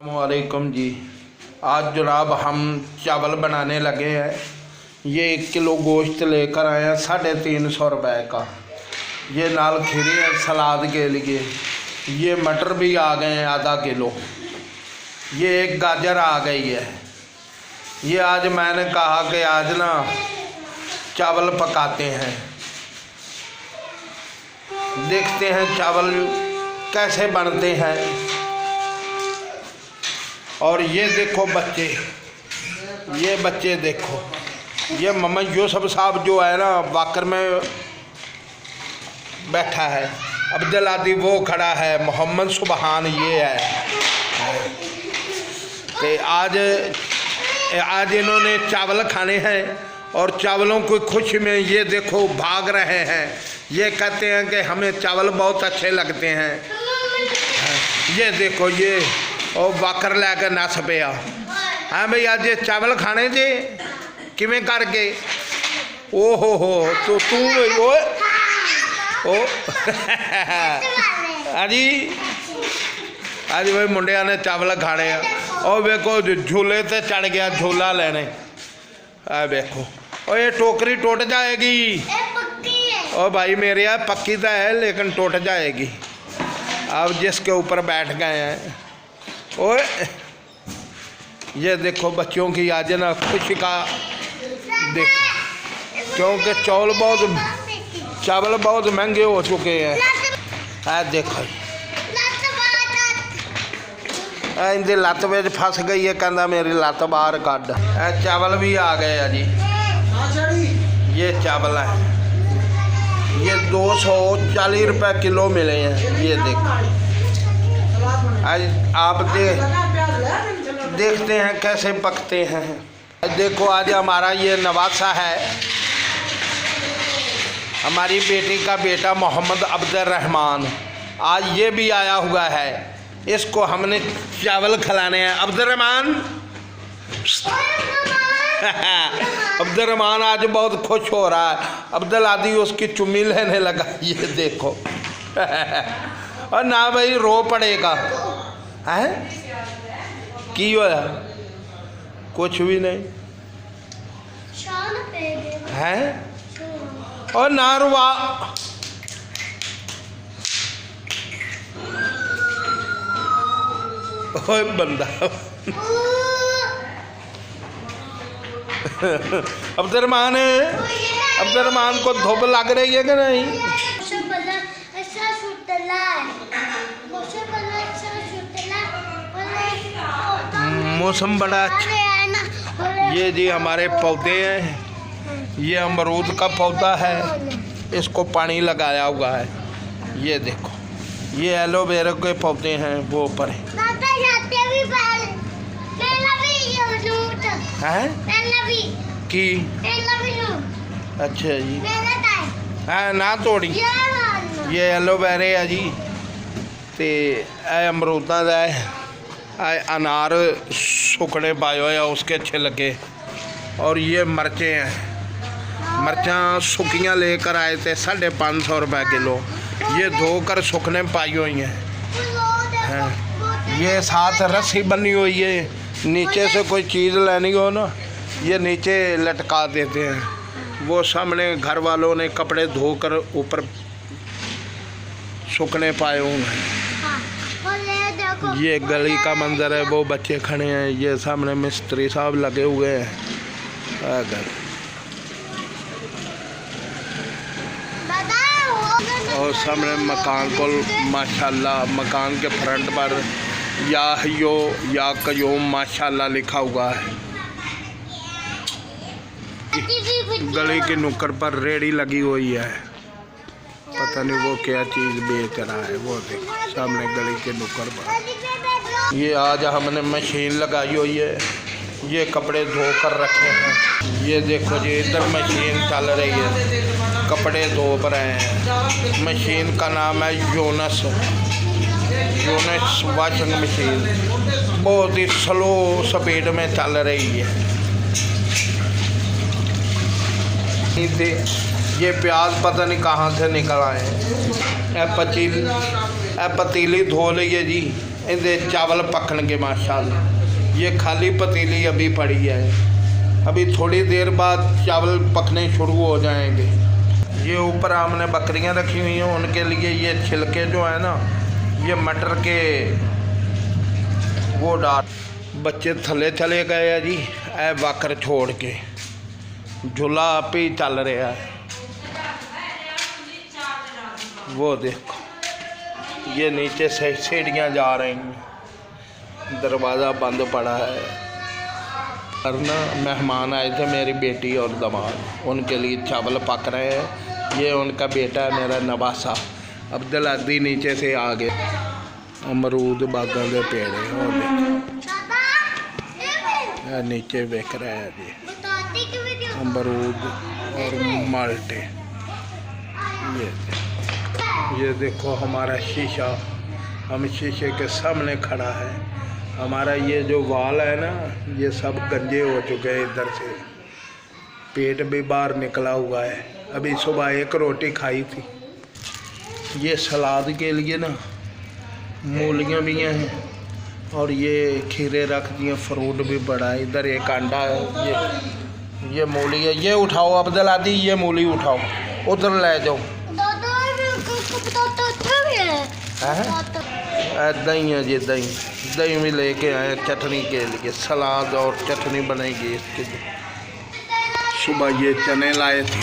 वालेकुम जी। आज जनाब हम चावल बनाने लगे हैं। ये 1 किलो गोश्त लेकर आए हैं 350 रुपये का। ये नाल खीरे हैं सलाद के लिए। ये मटर भी आ गए हैं आधा किलो। ये 1 गाजर आ गई है। ये आज मैंने कहा कि आज ना चावल पकाते हैं, देखते हैं चावल कैसे बनते हैं। और ये देखो बच्चे, ये बच्चे देखो, ये मोहम्मद यूसुफ साहब जो है ना वाकर में बैठा है, अब्दुल आदि वो खड़ा है, मोहम्मद सुबहान ये है। तो आज इन्होंने चावल खाने हैं और चावलों की खुशी में ये देखो भाग रहे हैं। ये कहते हैं कि हमें चावल बहुत अच्छे लगते हैं। ये देखो ये और वाकर लैके नस पिया। हाँ भाई आज चावल खाने जे किवें करके ओ हो तो तू ओ अजी अज भाई मुंडिया ने चावल खाने और वेखो झूले ते चढ़ गया झूला लेने। आ देखो और ये टोकरी टूट जाएगी। ओ भाई मेरे यार पक्की तो है लेकिन टूट जाएगी। अब जिसके ऊपर बैठ गए हैं ओए, ये देखो बच्चों की आज ना खुशी का देखो, क्योंकि चावल बहुत महंगे हो चुके हैं। देखो इनकी लत्त में फस गई है, कहना मेरी लत्त बाहर कढ़। चावल भी आ गए हैं जी। ये चावल है, ये 240 रुपये किलो मिले हैं। ये देखो आज आप देखते हैं कैसे पकते हैं। देखो आज हमारा ये नवासा है, हमारी बेटी का बेटा मोहम्मद अब्दुल रहमान, आज ये भी आया हुआ है। इसको हमने चावल खिलाने हैं। अब्दुल रहमान अब्दुल रहमान आज बहुत खुश हो रहा है। अब्दुल आदि उसकी चुम्मी लेने लगा। ये देखो और ना भाई रो पड़ेगा है की होया, कुछ भी नहीं है और ना रुआ। ओए बंदा अब्दुल रहमान को धूप लग रही है कि नहीं? मौसम बड़ा अच्छा। ये जी हमारे पौधे हैं, ये अमरूद का पौधा है, इसको पानी लगाया हुआ है। ये देखो ये एलोवेरा के पौधे हैं वो ऊपर है। की अच्छा जी हाँ ना तोड़ी। ये एलोवेरा है जी, ते अमरूदा का है, अनार सुकने पाए हुए उसके छिलके। और ये मिर्चें हैं, मिर्चा सुखियाँ लेकर आए थे 550 रुपये किलो। ये धोकर सुखने पाई हुई हैं। ये साथ रस्सी बनी हुई है, नीचे से कोई चीज़ लेनी हो ना ये नीचे लटका देते हैं। वो सामने घर वालों ने कपड़े धोकर ऊपर सूखने पाए हुए हैं। ये गली का मंजर है, वो बच्चे खड़े हैं। ये सामने मिस्त्री साहब लगे हुए हैं। और सामने मकान को माशाल्लाह, मकान के फ्रंट पर या कयूम माशाल्लाह लिखा हुआ है। गली के नुक्कड़ पर रेड़ी लगी हुई है, पता नहीं वो क्या चीज़ बेच रहा है। वो देखो सामने गली के नुक्कड़ पर। ये आज हमने मशीन लगाई हुई है, ये कपड़े धोकर रखे हैं। ये देखो जी इधर मशीन चल रही है, कपड़े धो रहे हैं। मशीन का नाम है यूनस वॉशिंग मशीन। बहुत ही स्लो स्पीड में चल रही है। ये प्याज पता नहीं कहाँ से निकल आए हैं। पतीली धो लीजिए जी, इनके चावल पकणगे माशाल्लाह। ये खाली पतीली अभी पड़ी है, अभी थोड़ी देर बाद चावल पकने शुरू हो जाएंगे। ये ऊपर हमने बकरियां रखी हुई हैं, उनके लिए ये छिलके जो है ना, ये मटर के वो डाल। बच्चे थले चले गए हैं जी, ए वाकर छोड़ के, झूला आप ही चल रहा है। वो देखो ये नीचे से सीढ़ियाँ जा रही हैं, दरवाज़ा बंद पड़ा है। और ना मेहमान आए थे, मेरी बेटी और दामाद, उनके लिए चावल पक रहे हैं। ये उनका बेटा है मेरा नवासा अब्दुल अदी, नीचे से आ गया। अमरूद बागों के पेड़ है, और देखो नीचे बिक रहा है जी अमरूद और माल्टे। ये देखो हमारा शीशा, हम शीशे के सामने खड़ा है। हमारा ये जो वाल है ना, ये सब गंजे हो चुके हैं इधर से, पेट भी बाहर निकला हुआ है। अभी सुबह एक रोटी खाई थी। ये सलाद के लिए ना मूलियाँ भी हैं, और ये खीरे रख दिए, फ्रूट भी बड़ा है। इधर एक अंडा है, ये मूली है। ये उठाओ अब्दुल आदि, ये मूली उठाओ, उधर ले जाओ। दही है जी, दही भी लेके आए चटनी के लिए, सलाद और चटनी बनेगी इसके लिए। सुबह ये चने लाए थे,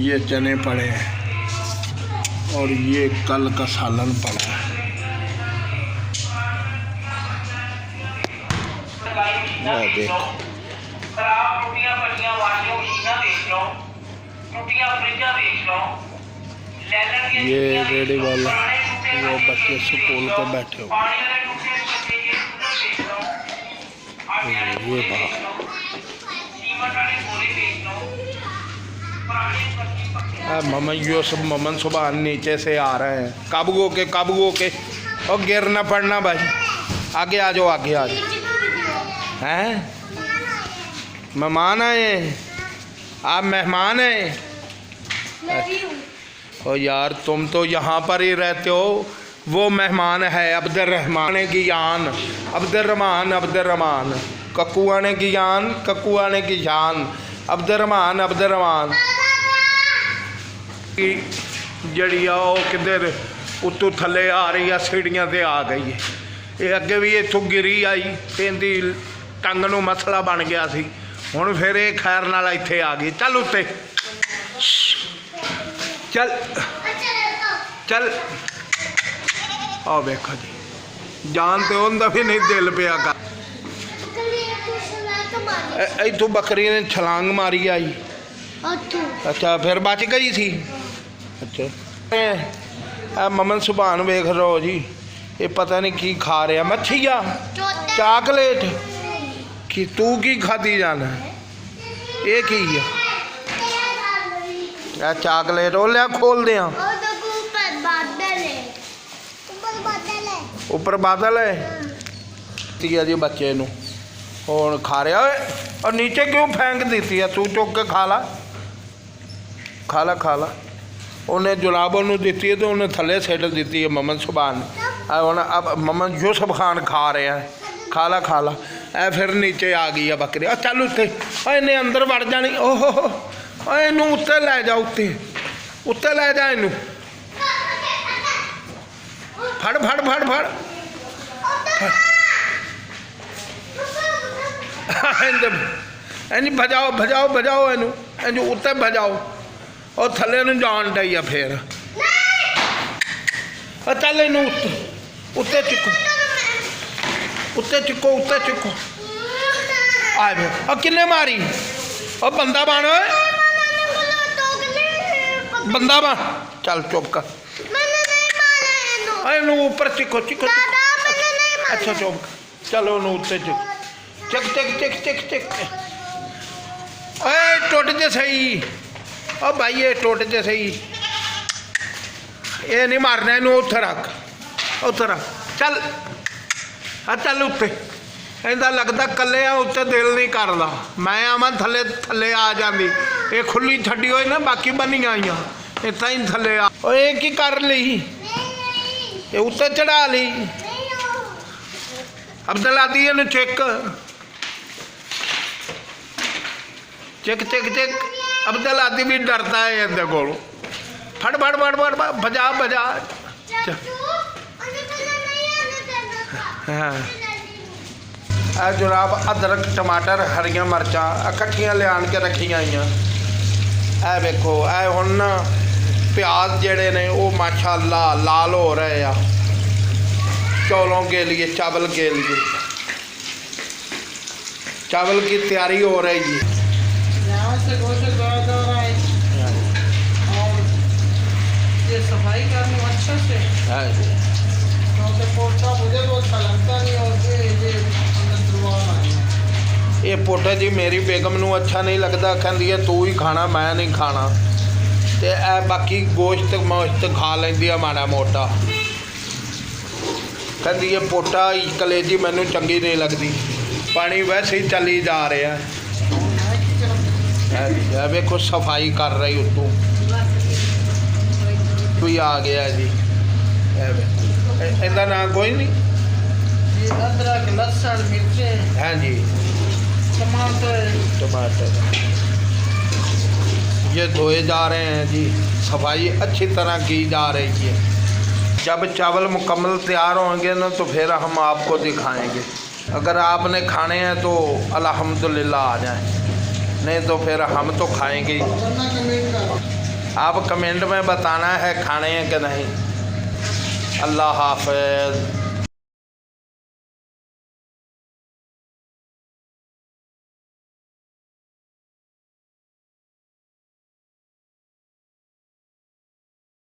ये चने पड़े हैं, और ये कल का सालन पड़ा है। देखो ये रेडी वाला, वो बच्चे स्कूल पे बैठे हो। ये ममन, यो सब ममन सुबह नीचे से आ रहे हैं, काबुओं के, और गिर ना पड़ना भाई। आगे आ जाओ, आगे आ जाओ। हैं मेहमान आए, आप मेहमान हैं? ओ यार तुम तो यहाँ पर ही रहते हो। वो मेहमान है अब्दुर्रहमान की जान, अब्दुर्रहमान, कक्कू आने की जान, कक्कू आने की जान, अब्दुर्रहमान जड़ी आओ किधर उतों थले आ रही है, सीढ़ियाँ से आ गई है। ये अगे भी इतों गिरी आई, इनकी टंग नूं मसला बन गया सी, हुण फिर ये खैर नाल इत्थे आ गई। चल उत्ते चल चल। आओ देखो जी, जान तो उनका भी नहीं दिल पिया कर। इतों बकरी ने छलांग मारी आई। अच्छा फिर बच गई सी। अच्छा ममन सुभान वेख लो जी, ये पता नहीं की खा रहा, मच्छिया चाकलेट कि तू की खाती जाना, ये की है चाकलेट। वो लिया खोल दिया, ऊपर बादल है जी। बच्चे नू हुण खा रहा है, और नीचे क्यों फेंक दी है? तू चुक के खा ला, खा ला, खा ला। उन्हें जुलाबों नू दी है तो उन्हें थले सिट दी है ममन सुभान। हुण अब ममन यूसुफ खान खा रहे हैं, खा ला, खा ला। ए फिर नीचे आ गई है बकरी। चल उत्ते, इन्हें अंदर वड़ जानी। ओहो इनू उत्ते लै जा, उत्ते लै जा, इनू फड़ फड़ फड़ फड़ इंज भजाओ भजाओ भजाओ, इनू इंज उत्ते भजाओ, और थले नू जान डई है फिर। चल इनू उत्ते चुको, उत्ते चुको, उत्ते चुको। आ फिर किन्ने मारी? और बंदा बन, बंदा बन। चल चुप कर, ऊपर चिको चिको। अच्छा चुप, चलो उत्ते चिक चिक चिक चिक चिक चिक। टुट जे सही, ओ भाई ये टुट जे सही, ये नहीं मारना, इनू उत्थे रख, उत्थे रख। चल चल उत्ते। इनका लगता कले आ उत्ते दिल नहीं करता। मैं आवां थले थले आ जाती, ये खुली छड्डी हुई ना, बाकी बनिया आई इतना ही थले आ। ये की कर ली? ये उत्ते चढ़ा ली। अब्दुल आदि ਇਹਨੂੰ check check check check Abdul आदि भी डरता है ਇਹਦੇ ਕੋਲੋਂ फट फट फट फट बजा बजा हाँ जनाब अदरक टमाटर हरिया मिर्चा इकट्ठियां लिया के रखिया हुई ए वेखो ए हुण प्याज जेड़े ने वो माशाअल्लाह लाल हो रहे हैं चौलों के लिए चावल की तैयारी हो रही है। ये सफाई करनी अच्छे से क्योंकि पोटा मुझे तो अच्छा लगता नहीं और ये पोटा जी मेरी बेगम नू अच्छा नहीं लगता कहती है तू ही खाना मैं नहीं खाना ते ए बाकी गोश्त मोश्त खा लेंदी है माड़ा मोटा कहती है पोटा कलेजी मैनू चंगी नहीं लगती पानी वैसे ही चली जा रहा है वेखो सफाई कर रही उतों कोई आ गया जी इनका नाम कोई नहीं अदरक लहसुन मिर्चे हाँ जी टमाटर ये धोए जा रहे हैं जी सफाई अच्छी तरह की जा रही है। जब चावल मुकम्मल तैयार होंगे ना तो फिर हम आपको दिखाएंगे अगर आपने खाने हैं तो अल्हम्दुलिल्लाह आ जाएं नहीं तो फिर हम तो खाएंगे ही। आप कमेंट में बताना है खाने हैं कि नहीं। अल्लाह हाफ़िज़।